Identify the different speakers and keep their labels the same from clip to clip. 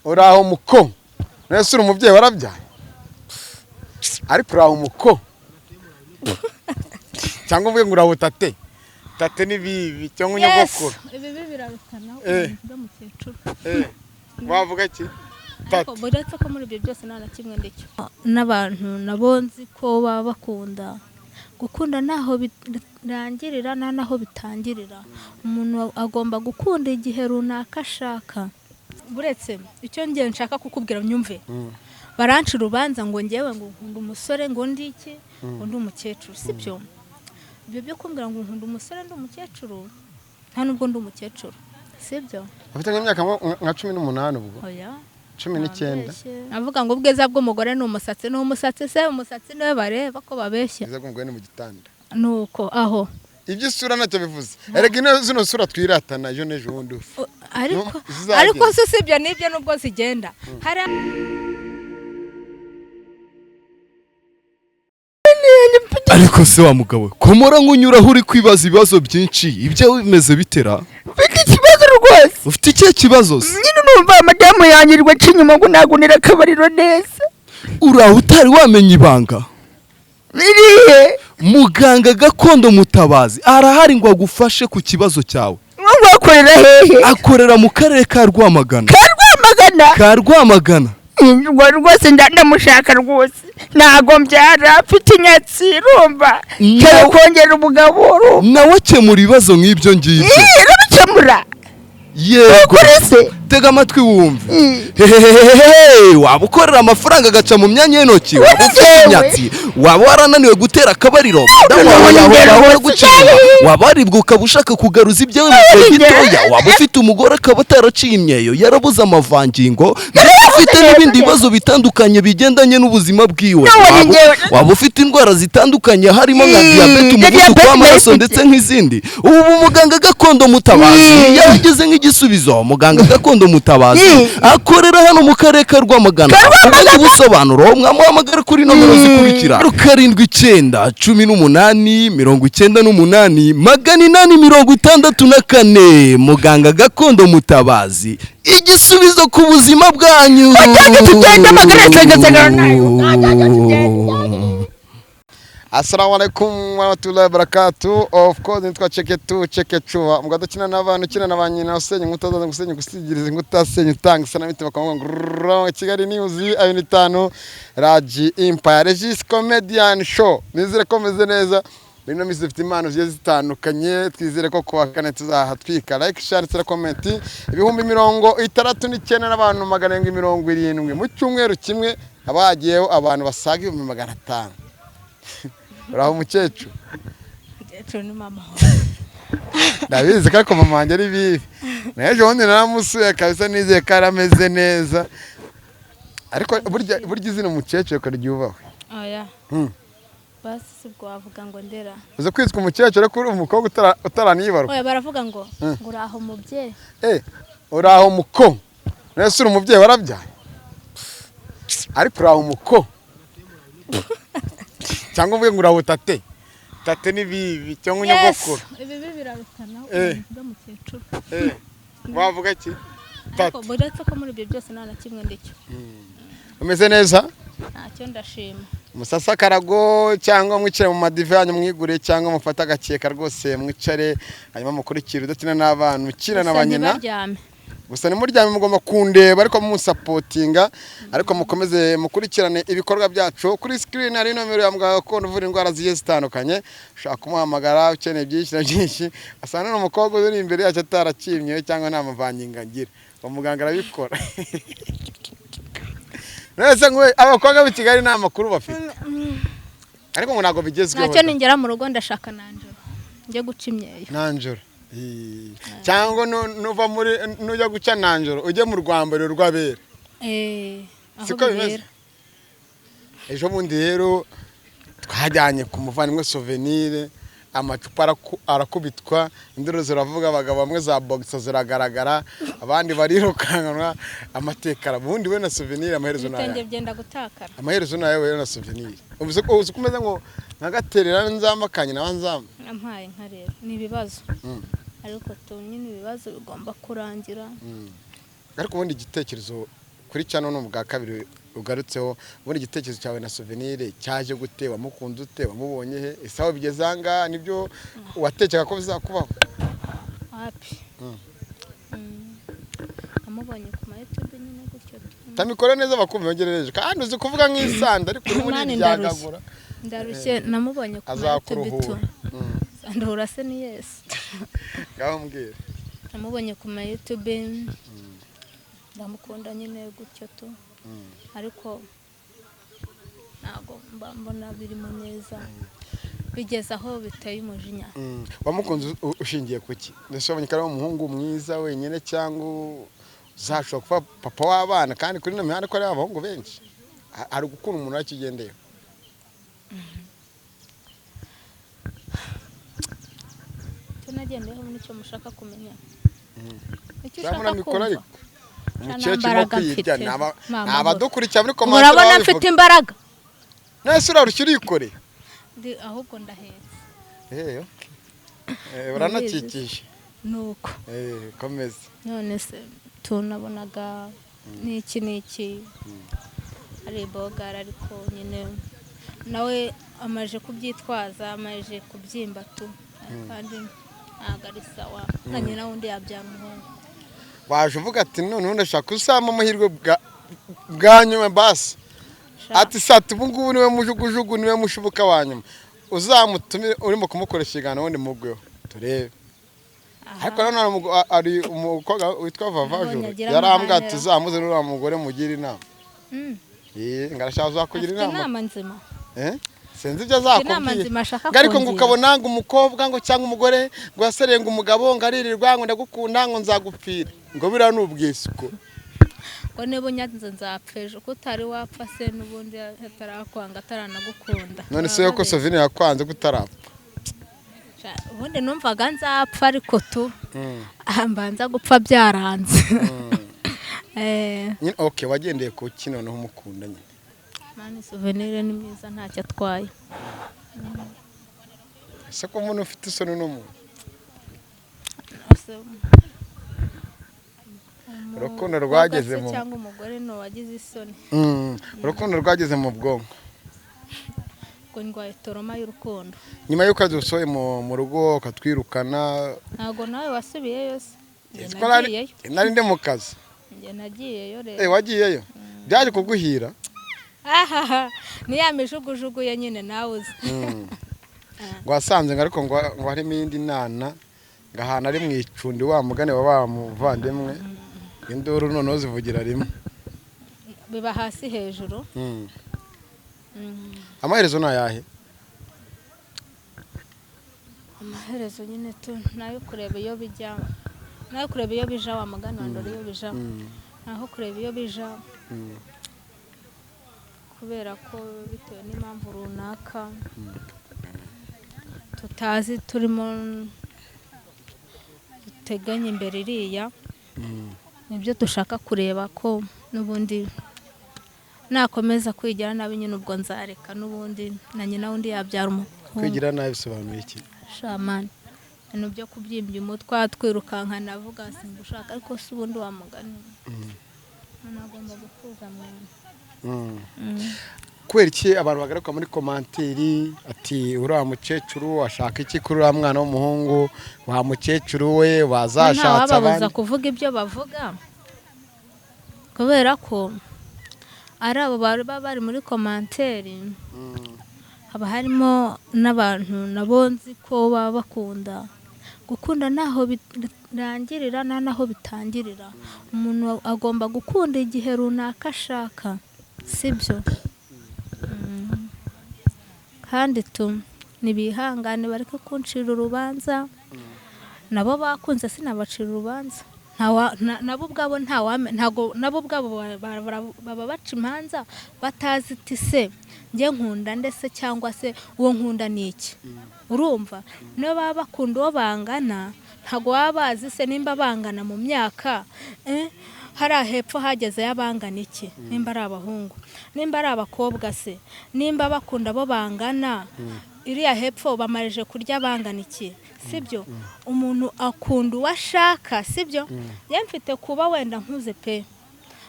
Speaker 1: uraho muko nese uri umubyeyi warabyaye ariko uraho muko cyangwa uvuye ngo uraho tate ni bibi cyangwa unyogokuru
Speaker 2: ibi birarutana byo mukecuru
Speaker 1: wavuga ki
Speaker 2: ariko buretse ko muri ibyo byose nta na kimwe ndicyo n'abantu nabonzi ko baba bakunda gukunda naho birangirira naho bitangirira umuntu agomba gukunda igihe runaka ashaka buretse icyo ngiye nshaka kukubwira nyumve baranca urubanza ngo ngewe ngo nkunda umusore ngo ndiki ngo ndi umukecuru sibyo ibyo byo kumbwira ngo nkunda umusore ndi umukecuru nta nubwo ndi umukecuru sibyo
Speaker 1: afite nk'imyaka nka 18 ubwo
Speaker 2: oya
Speaker 1: 19
Speaker 2: avuga ngo ubweza bw'umugore ni umusatsi se umusatsi niwe bareba ko babeshya
Speaker 1: ubweza bw'umugore ni mu gitanda
Speaker 2: nuko aho
Speaker 1: ibyo isura nacyo bivuze erega zino sura twiratana ejo n'ejo bundi
Speaker 2: ariko se sibyo nibyo nubwo zigenda hari
Speaker 3: ariko se wa mugabo komora nk'unyuraho uri kwibaza ibibazo byinshi ibyo bimeze bitera
Speaker 4: mfite ikibazo rwose
Speaker 3: ufite ikihe kibazo se
Speaker 4: nyine numva amadamu yanyirwa cinyuma ngo nagunira akabariro neza
Speaker 3: uraho utari wamenya ibanga
Speaker 4: biriye
Speaker 3: muganga gakondo Mutabazi arahari ngo agufashe ku kibazo cyawe
Speaker 4: ngo akorera hehe
Speaker 3: akorera mu karere ka Rwamagana
Speaker 4: ngo rwose ndamushaka rwose ntago mbyara afite inyatsi rumva cyane kongera ubugaburo
Speaker 3: nawe akemura ibibazo nk'ibyo ngibyo
Speaker 4: arabikemura
Speaker 3: yego tega amatwi wumve waba ukorera amafaranga agaca mu myanya y'intoki waba ufite inyatsi waba warananiwe gutera akabariro waba waribwa ukaba ushaka kugaruza ibyawe mu gihe gitoya waba ufite umugore akaba ataraciye imyeyo yarabuze amavangingo ndetse ufite n'ibindi bibazo bitandukanye bigendanye n'ubuzima bwiwe waba ufite indwara zitandukanye harimo nka diyabete umuvuduko w'amaraso ndetse nk'izindi ubu muganga gakondo Mutabazi yageze nk'igisubizo muganga gakondo Mutabazi akorera hano mu karere ka Rwamagana abandi busobanuro mwamuhamagara kuri nomero zikurikira 79888 muganga gakondo Mutabazi igisubizo ku buzima bwanyu
Speaker 1: Assalamu alaikum warahmatullahi wabarakatuh. Of course nitwa Chekechuwa mugado kina n'abantu kina n'abanyina usenye nkutaza gusenye gusigiriza nkutasenye tanga sana mite bakamngo Kigali News 25 Raji Empire Regis Comedian Show nizere ko meze neza bino misi zifite impano zitandukanye twizere ko kuwakane tuzahatwika like share tsira comment ibihumbi 69 n'abantu 770 mu cyumweru kimwe abagiyeho abantu basaga 500 uraho mukecuru
Speaker 2: ni mama
Speaker 1: ndabizi ko mama wanjye ari bibi naje wundi naramusuye kabisa nizeye ko arameze neza ariko burya izina mukecuru karyubaho
Speaker 2: oya basi sibwo wavuga ngo ndera
Speaker 1: uze kwitwa umukecuru ko uri umukobwa utaraniyibaruka
Speaker 2: oya baravuga ngo uraho mubyeyi
Speaker 1: uraho muko nese uri umubyeyi warabyaye ariko uraho muko cyangwa uvuye ngo uraho tate ni bibi cyangwa unyogokuru
Speaker 2: ibi birarutana byo mukecuru
Speaker 1: wavuga ki
Speaker 2: ariko buretse ko muri ibyo byose nta na kimwe ndicyo
Speaker 1: umeze neza
Speaker 2: ntacyo ndashima
Speaker 1: musasa karago cyangwa mwicare mu madive yanyu mwigure cyangwa mufata agakeka rwose mwicare hanyuma mukurikira udakina n'abantu ukina n'abanyina gusa nimuryame mugomba kundeba ariko musapotinga ariko mukomeze mukurikirane ibikorwa byacu kuri screen hari nomero ya muganga gakondo uvura indwara zigiye zitandukanye ushaka kumuhamagara ukeneye byinshi asana n'umukobwa uri imbere yacu atarakimye cyangwa nta mavanginga ngira umuganga arabikora nese ngwe abakobwa b'i Kigali nta makuru bafite ariko ngo nago bigezweho
Speaker 2: ntacyo ningera mu rugo ndashaka nanjoro njye guca imyeyo
Speaker 1: nanjoro cyangwa nuva muri nujya guca nanjoro ujye mu Rwambaro rw'abera
Speaker 2: siko bimeze
Speaker 1: ejo bundi rero twajyanye ku muvandimwe souvenir amacupa arakubitwa induru ziravuga abagabo bamwe za box ziragaragara abandi barirukanwa amateka bundi we na souvenir amaherezo nayo
Speaker 2: bitenge byenda gutakara
Speaker 1: amaherezo nayo we na souvenir ubuze kumeze ngo nagaterera nzamakanye nabanzama
Speaker 2: ampaye nka rero ni ibibazo ariko nyine ibibazo bigomba kurangira
Speaker 1: ariko ubundi igitekerezo kuri cano no bwa kabiri ugarutseho ubundi igitekerezo cyawe na Souvenir cyaje gute wamukunze ute wamubonye he ese aho bigeze anga nibyo watekeka ko bizakubaho
Speaker 2: happy amubonye ku ma YouTube nyine gutyo
Speaker 1: tamikora neza bakumva yongerereje kandi uzi kuvuga nk'isanda ariko uri muri byagagura
Speaker 2: ndarushye namubonye ku ma YouTube ndahura se ni Yesu
Speaker 1: ngaho mbwira
Speaker 2: namubonye ku ma YouTube ndamukunda nyine gutyo tu ariko ntago mbona birimo neza bigeze aho biteye umujinya
Speaker 1: wamukunze ushingiye kuki ndetse wabonye ko umuhungu mwiza wenyine cyangwa uzashobora kuba papa w'abana kandi kuri ino mihanda ko ari abahungu benshi hari gukunda umuntu wakigendeye
Speaker 2: tunagendeho n'icyo mushaka kumenya icyo
Speaker 1: ushaka
Speaker 2: kumva
Speaker 1: umukecuru no kwiyirya nabadukurikira muri komande
Speaker 2: urabona mfite imbaraga
Speaker 1: nese urarushya urikoreye
Speaker 2: ahubwo ndahetse
Speaker 1: uranakikije
Speaker 2: nuko
Speaker 1: komeza
Speaker 2: none se tunabonaga n'iki ari bogara ariko nyine nawe amaje kubyitwaza amaje kubyimba tu kandi ntabwo ari sawa na nyina wundi yabyara umuhungu
Speaker 1: waje uvuga ati none ndashaka usama amahirwe bwa nyuma basi ati sati ubu ngubu niwe mujugujugu niwe mushibuka wa nyuma uzamutumire urimo kumukoresha ikiganiro wundi mugweho turebe ariko none ari umukobwa witwa Vavajuru yarambwa ati uzamuze n'uriya mugore mugira inama ngarashaka uzakugira
Speaker 2: inama nzima
Speaker 1: sinzi ibyo azakubwira ariko ngo ukabona ngo umukobwa ngo cyangwa umugore ngo yaserenga umugabo ngo aririrwa ngo ndagukunda ngo nzagupfira ngo biriya ni ubwisuko
Speaker 2: ngo niba unyanze nzapfeje ko utari wapfa se n'ubundi atarakwanga ataranagukunda
Speaker 1: none se yuko Souvenir yakwanze kutarapfa
Speaker 2: ubundi numvaga nzapfa ariko tu mbanza gupfa byaranze
Speaker 1: okay wagendeye ku kino noneho umukunda nyine
Speaker 2: mani Souvenir ni mwiza ntacyo atwaye
Speaker 1: ese ko umuntu ufite isoni n'umuntu urukundo rwageze mu
Speaker 2: cyangwa umugore no wagize isoni
Speaker 1: urukundo rwageze mu bwonko
Speaker 2: ngo ndwaye toroma y'urukundo
Speaker 1: nyuma y'uko dusohoye mu rugo ukatwirukana
Speaker 2: ntago nawe wasubiyeyo se
Speaker 1: nari ndi mu kazi
Speaker 2: njye nagiyeyo rero
Speaker 1: wagiyeyo byaje kuguhira
Speaker 2: ni ya mijugujugu ye nyine nawe uzi
Speaker 1: ngo wasanze ngo ariko ngo harimo iyindi nana ngo ahantu ari mu icundi wa mugane wa muvandimwe induru noneho zivugira rimwe
Speaker 2: biba hasi hejuru
Speaker 1: amaherezo ni ayahe
Speaker 2: amaherezo nyine tu nayo kureba iyo bijya nayo kureba iyo bija wa mugani wa ndori iyo bija naho kureba iyo bija kubera ko bitewe n'impamvu runaka tutazi turimo duteganya imbere iriya nibyo dushaka kureba ko n'ubundi nakomeza kwigira nabi nyine ubwo nzareka n'ubundi na nyina wundi yabyara umuhungu
Speaker 1: kwigira nabi bisobanuye iki
Speaker 2: shamani ibintu byo kubyimbya umutwe twirukankana avuga singushaka ariko si ubundi wa mugani nagomba gutuza mwana
Speaker 1: kubera iki abantu bagaruka muri komanteri ati uriya mukecuru ashaka iki kuri uriya mwana w'umuhungu wa mukecuru we wazashatse
Speaker 2: abandi kuvuga ibyo bavuga kubera ko ari abo baba bari muri komanteri haba harimo n'abantu nabo nzi ko baba bakunda gukunda naho birangirira naho bitangirira umuntu agomba gukunda igihe runaka ashaka sibyo kandi ntibihangane bareke kuncira urubanza nabo bakunze sinabacira urubanza nabo ubwabo ntago ubwabo baba baca imanza batazi iti se njye nkunda ndetse cyangwa se uwo nkunda ni iki urumva niyo baba bakunda uwo bangana ntago baba bazi se nimba bangana mu myaka hariya hepfo hageze y'abangana iki nimba ari abahungu nimba ari abakobwa se nimba bakunda abo bangana iriya hepfo bamarije kurya bangana iki sibyo umuntu akunda uwo ashaka sibyo mfite kuba wenda nkuze pe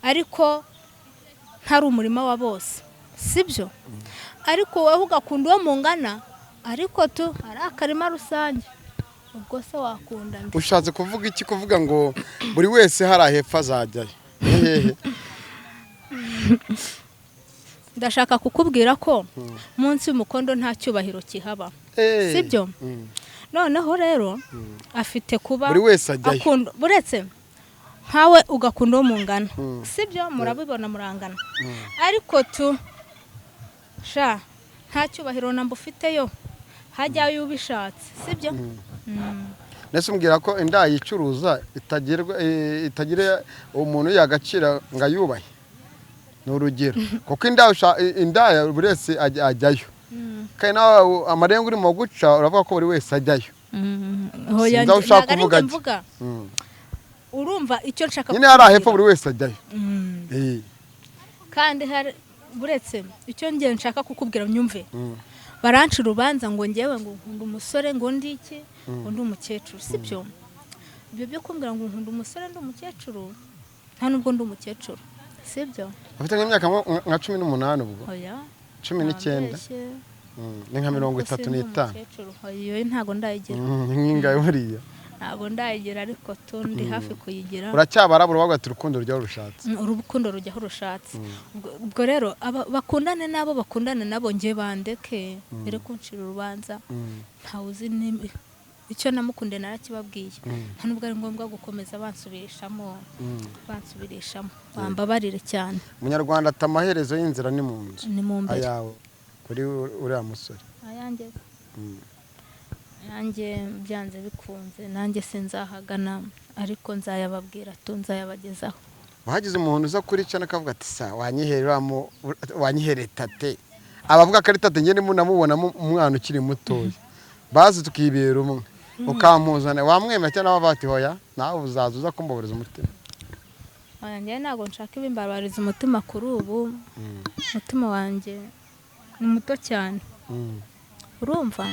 Speaker 2: ariko ntari umurima wa bose sibyo ariko wowe ugakunda uwo mungana ariko ari akarima rusange ubwo se wakunda nde?
Speaker 1: ushatse kuvuga iki kuvuga ngo buri wese hari ahepfa azajyayo hehe
Speaker 2: ndashaka kukubwira ko munsi y'umukondo nta cyubahiro kihaba sibyo noneho rero afite kuba
Speaker 1: buri wese ajyayo
Speaker 2: buretse nkawe ugakunda uwo mungana sibyo murabibona murangana ariko nta cyubahiro namba ufiteyo hajyayo ubishatse sibyo
Speaker 1: nese umbwira ko inda yicuruza itagira umuntu yagacira ngo ayubahe ni urugero kuko inda buri wese ajyayo kandi nawe amarenga urimo guca uravuga ko buri wese ajyayo sinzi aho ushaka kuvuga
Speaker 2: mvuga urumva icyo nshaka
Speaker 1: nyine hari ahepfo buri wese ajyayo
Speaker 2: kandi buretse icyo ngiye nshaka kukubwira nyumve baranca urubanza ngo ngewe ngo nkunda umusore ngo ndi iki ngo ndi umukecuru sibyo ibyo byo kumbwira ngo nkunda umusore ndi umukecuru nta nubwo ndi umukecuru sibyo
Speaker 1: afite nk'imyaka nka 18 ubwo
Speaker 2: oya
Speaker 1: 19 ni nka 35
Speaker 2: iyo ntago ndayigira
Speaker 1: nk'ingayo buriya
Speaker 2: ntago ndayigira ariko ndi hafi kuyigira
Speaker 1: uracyabarabura bagati urukundo rujyaho rushatse
Speaker 2: urukundo rujyaho rushatse ubwo rero bakundane nabo bakundane nabo ngiye bandeke mbere kuncira urubanza ntawe uzi icyo namukunde narakibabwiye nta nubwo ari ngombwa gukomeza bansubirishamo bambabarire cyane
Speaker 1: umunyarwanda ati amaherezo y'inzira ni mu nzu
Speaker 2: ni mu mbere
Speaker 1: ayawe kuri uriya musore
Speaker 2: nanjye byanze bikunze nanjye sinzahagana ariko nzayababwira nzayabagezaho
Speaker 1: wahagize umuntu uza kuri cana akavuga ati sa wanyihere tate abavuga ko ari tate njye namubonamo umwana ukiri mutoya bazi tukibera umwe ukampuzana wamwemera cyangwa bati hoya nawe uzaza uza kumbabariza umutima
Speaker 2: njye ntabwo nshaka ibimbabariza umutima kuri ubu umutima wanjye ni muto cyane urumva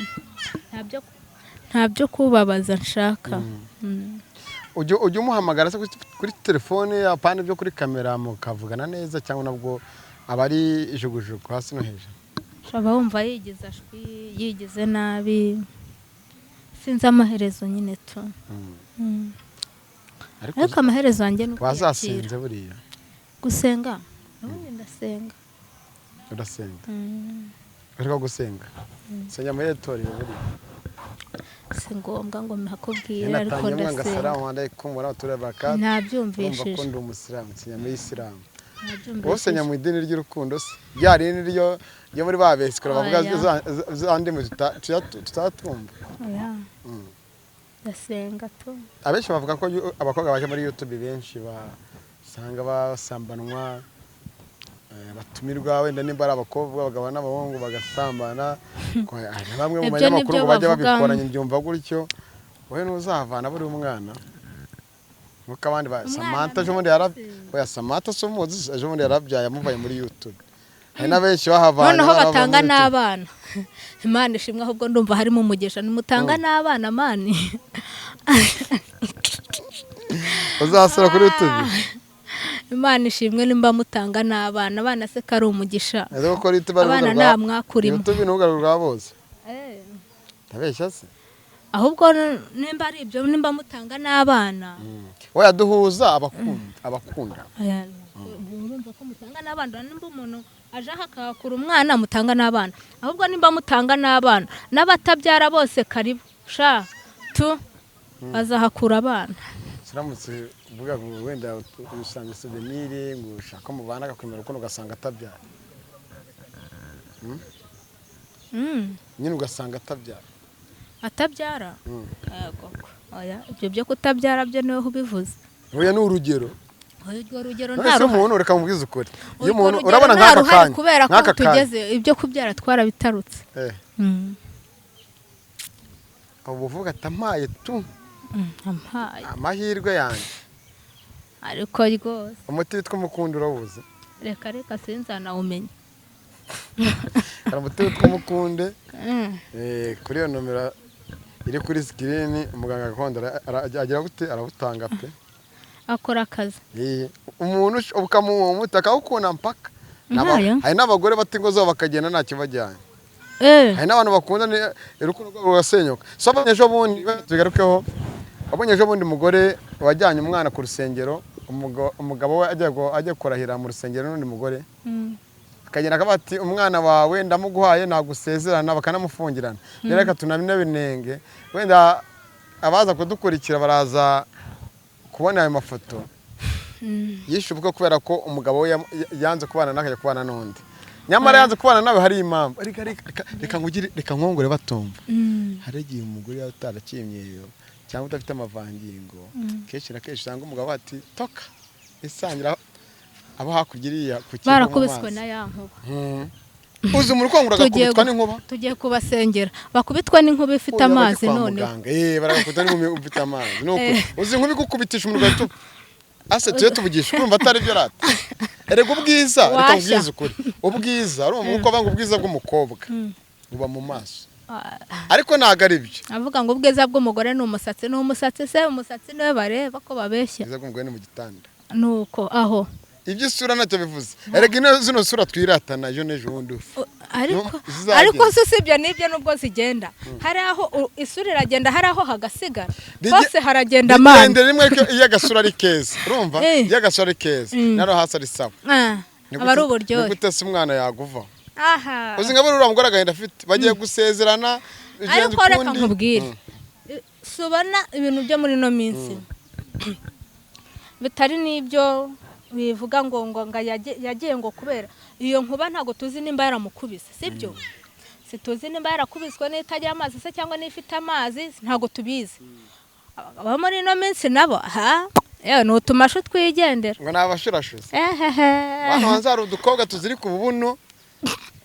Speaker 2: ntabyo kubabaza nshaka
Speaker 1: ujya umuhamagara kuri telefone apana ibyo kuri kamera mukavugana neza cyangwa nabwo aba ari ijugujugu hasi no hejuru
Speaker 2: aba wumva yigize ashwi yigize nabi sinzi amaherezo nyine ariko amaherezo yanjye ni
Speaker 1: wazasenze buriya
Speaker 2: gusenga ubundi ndasenga
Speaker 1: urasenga ariko gusenga senya muri etori buriya
Speaker 2: si ngombwa ngo mpakubwire ariko
Speaker 1: ndasenga
Speaker 2: ntabyumvishije
Speaker 1: ko ndi umusilamu senya muri isilamu bose nya mu idini ry'urukundo se rya rindi ryo muri babesikora bavuga zandi mu tutatumva
Speaker 2: ndasenga
Speaker 1: abenshi bavuga ko abakobwa baje muri YouTube benshi basanga basambanwa batumirwa wenda nimba ari abakobwa bagabo n'abahungu bagasambana bamwe mu banyamakuru bajya babikoranye byumva gutyo wowe ntuzavana buri umwana nkuko abandi Samantha ejo bundi Samantha so muzi ejo bundi yarabyaye amuvaye muri YouTube hari n'abenshi bahavanye
Speaker 2: noneho batanga n'abana Imana ishimwe ahubwo ndumva harimo umugisha nimutanga n'abana mani
Speaker 1: uzasura kuri YouTube
Speaker 2: Imana ishimwe nimba mutanga n'abana abana se kari umugisha abana nta mwakurimo
Speaker 1: YouTube n'ugarurwa bose tabeshya se
Speaker 2: ahubwo nimba ari ibyo nimba mutanga n'abana
Speaker 1: oya duhuza abakunda
Speaker 2: urumva ko mutanga n'abana nimba umuntu aje akakura umwana mutanga n'abana ahubwo nimba mutanga n'abana n'abatabyara bose karibu bazahakura abana
Speaker 1: siramutse uvuga ngo wenda usanga souvenir ngo ushaka mu bana akakwemera uko ugasanga atabyara nyine ugasanga atabyara
Speaker 2: yego oya ibyo byo kutabyara byo niho ubivuze
Speaker 1: oya ni urugero
Speaker 2: urugero
Speaker 1: nta umuntu reka mubwize ukuri iyo umuntu urabona nk'aka kanya
Speaker 2: kubera ko tugeze ibyo kubyara twarabitarutse
Speaker 1: abo uvuga atamaye amahirwe yanjye
Speaker 2: ariko rwose
Speaker 1: umuti witwa umukundo urawuzi
Speaker 2: reka sinzanawumenya
Speaker 1: hari umuti witwa umukunde kuri iyo nomero iri kuri sikirini umuganga gakondo agira gute arawutanga pe
Speaker 2: akora akazi.
Speaker 1: Umuntu ukamuha umutaka ukuna mpaka. Hari n'abagore bata ingo zabo bakagenda nta kibajyanye. Hari n'abantu bakunda urukundo rwabo rugasenyuka. So abanyejo bundi tugarukeho. Abonyejo bundi mugore wajyanye umwana ku rusengero, umugabo we ajya kurahira mu rusengero n'undi mugore. Akagenda akabati umwana wawe ndamuguhaye nagusezerana bakanamufungirana. Reka tunabine binenge. Wenda abaza kudukurikira baraza kubona ayo mafoto. Yishubuka kubera ko umugabo we yanze kubana nakajya kubana n'undi. Nyamara yanze kubana nawe hari impamvu. Reka nkongore batumva. Hari igihe umugore yatarakimyeyo cyangwa udafite amavangingo. Kenshi na kenshi usanga umugabo ati toka isangira abo hakugiriya ku kintu
Speaker 2: barakubiswe na ya nkuba.
Speaker 1: Uzi mu rukongo uragakubitwa n'inkuba.
Speaker 2: Tugiye kubasengera bakubitwa n'inkuba ifite amazi none.
Speaker 1: Barakubitwa n'inkuba ifite amazi. Nuko uzi inkuba ikukubitisha umuriro tupu. Ase tuye tuvugisha urumva atari byo rata. Erega ubwiza reka ubwiza ukuri. Ubwiza urumva uko banga ubwiza bw'umukobwa uba mu maso. Ariko ntago ari byo.
Speaker 2: Avuga ngo ubwiza bw'umugore ni umusatsi se umusatsi niwe bareba ko babeshya.
Speaker 1: Ubwiza bw'umugore ni mu gitanda.
Speaker 2: Nuko aho
Speaker 1: iby'isura ntacyo bivuze. Erega zino sura twiratana ejo n'ejo bundi.
Speaker 2: Ariko usibye n'ibyo nubwo zigenda hari aho isura iragenda hari aho hagasigara hose haragenda amande.
Speaker 1: Bigenda rimwe iyo agasura ari keza urumva iyo agasura ari keza naro hasi ari sawa.
Speaker 2: Aba ari uburyohe.
Speaker 1: Nigute se umwana yaguva. Uzi nka buri mugore agahenda afite bagiye gusezerana.
Speaker 2: Ariko reka nkubwire subana ibintu byo muri no minsi bitari n'ibyo bivuga ngo yagiye ngo kubera iyo nkuba ntago tuzi nimba yaramukubise sibyo. Situzi nimba yarakubiswe n'itagira amazi se cyangwa n'ifite amazi ntago tubizi. Aba muri no minsi nabo ni utumashu twigendera
Speaker 1: ngo nabashurashuze. Bano hanzara udukobwa tuziri ku bubuno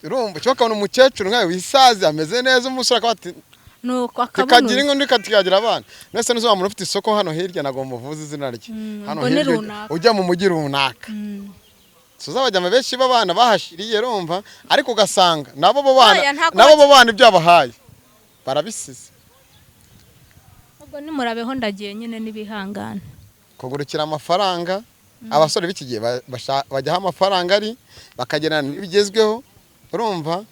Speaker 1: urumva cyo kabona umukecuru nkawe wisaze ameze neza umusura akabati
Speaker 2: nuko akabuno
Speaker 1: kagira ingo ndikatigagira abana. Nese nizo bamuntu ufite isoko hano hirya nago muvuze izina rye. Hano hirya ujya mu mujyi runaka. Suza bajyama benshi babana bahashiriye rumva ariko ugasanga nabo bo bana ibyo bahaye barabisize.
Speaker 2: Ubwo ni murabeho ndagiye nyine nibihangana.
Speaker 1: Kugurukira amafaranga abasore b'ikigiye bajyaho amafaranga ari bakagerana n'ibigezweho urumva